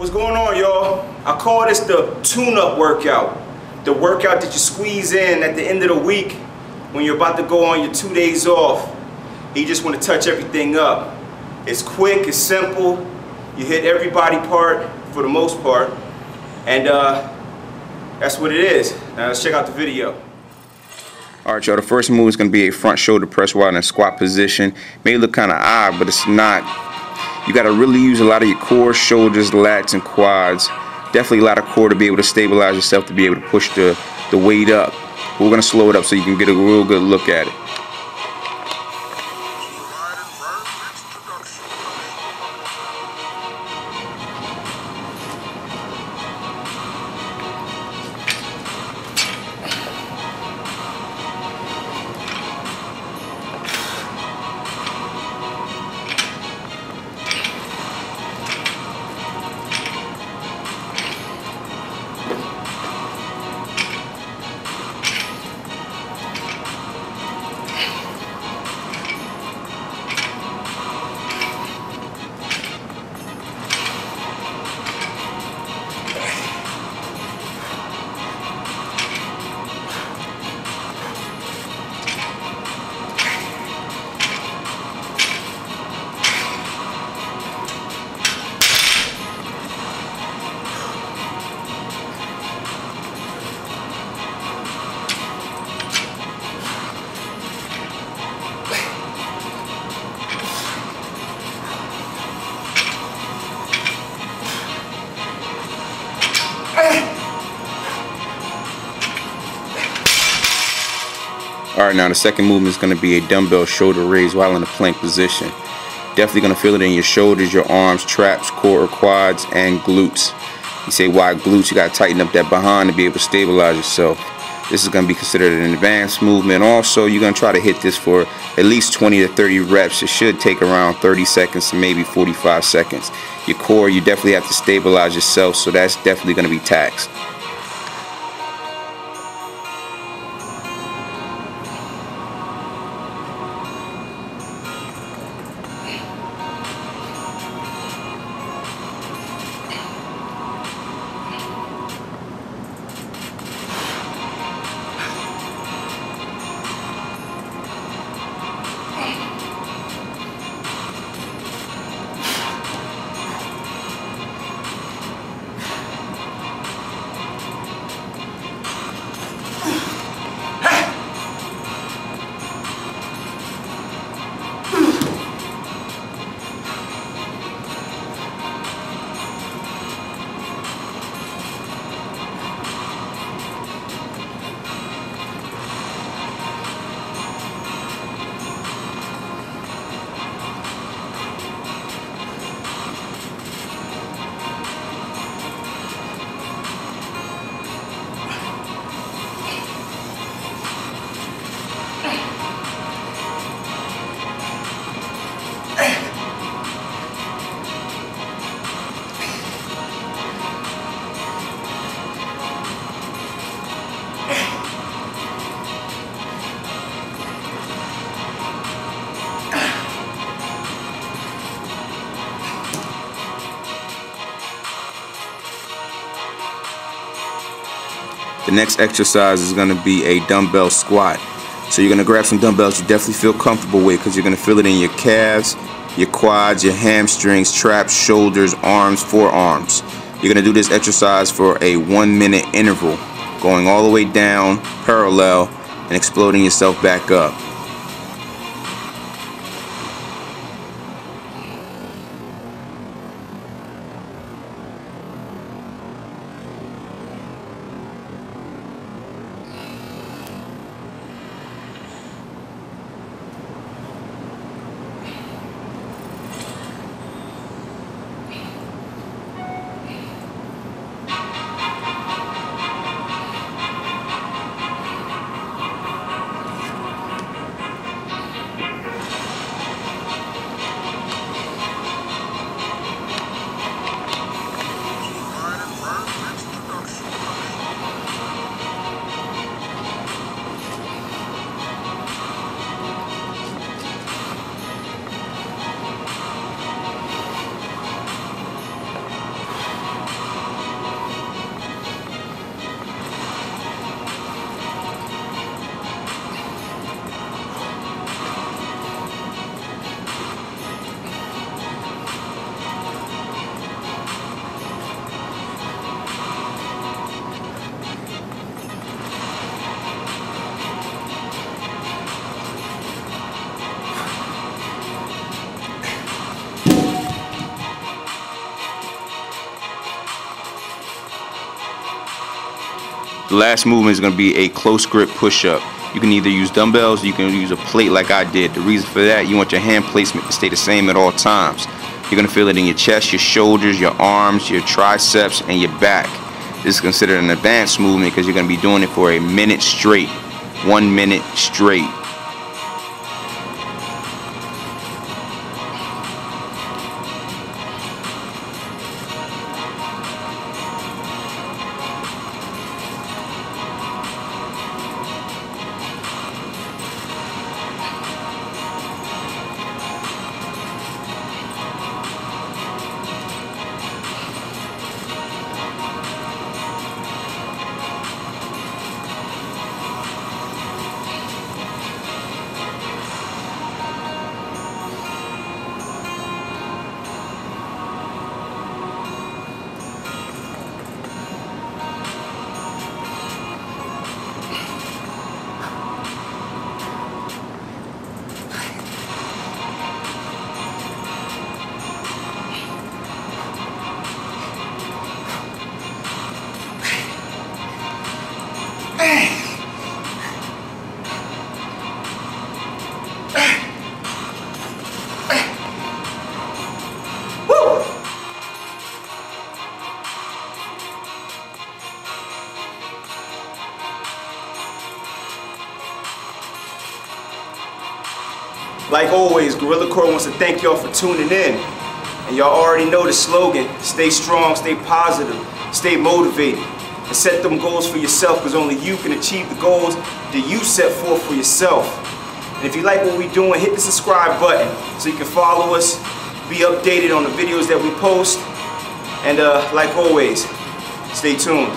What's going on, y'all? I call this the tune-up workout. The workout that you squeeze in at the end of the week when you're about to go on your 2 days off. You just want to touch everything up. It's quick, it's simple. You hit every body part for the most part. And that's what it is. Now let's check out the video. Alright, y'all, the first move is going to be a front shoulder press while in a squat position. May look kind of odd, but it's not. You got to really use a lot of your core, shoulders, lats, and quads. Definitely a lot of core to be able to stabilize yourself, to be able to push the weight up. But we're going to slow it up so you can get a real good look at it. Alright, now the second movement is going to be a dumbbell shoulder raise while in a plank position. Definitely going to feel it in your shoulders, your arms, traps, core, quads, and glutes. You say why glutes? You got to tighten up that behind to be able to stabilize yourself. This is going to be considered an advanced movement. Also, you're going to try to hit this for at least 20 to 30 reps. It should take around 30 seconds to maybe 45 seconds. Your core, you definitely have to stabilize yourself, so that's definitely going to be taxed. The next exercise is going to be a dumbbell squat. So you're going to grab some dumbbells you definitely feel comfortable with, because you're going to feel it in your calves, your quads, your hamstrings, traps, shoulders, arms, forearms. You're going to do this exercise for a 1 minute interval, going all the way down, parallel, and exploding yourself back up. The last movement is going to be a close grip push-up. You can either use dumbbells or you can use a plate like I did. The reason for that, you want your hand placement to stay the same at all times. You're going to feel it in your chest, your shoulders, your arms, your triceps, and your back. This is considered an advanced movement because you're going to be doing it for a minute straight. 1 minute straight. Like always, Gorilla Core wants to thank y'all for tuning in. And y'all already know the slogan: stay strong, stay positive, stay motivated, and set them goals for yourself, because only you can achieve the goals that you set forth for yourself. And if you like what we're doing, hit the subscribe button so you can follow us, be updated on the videos that we post, and like always, stay tuned.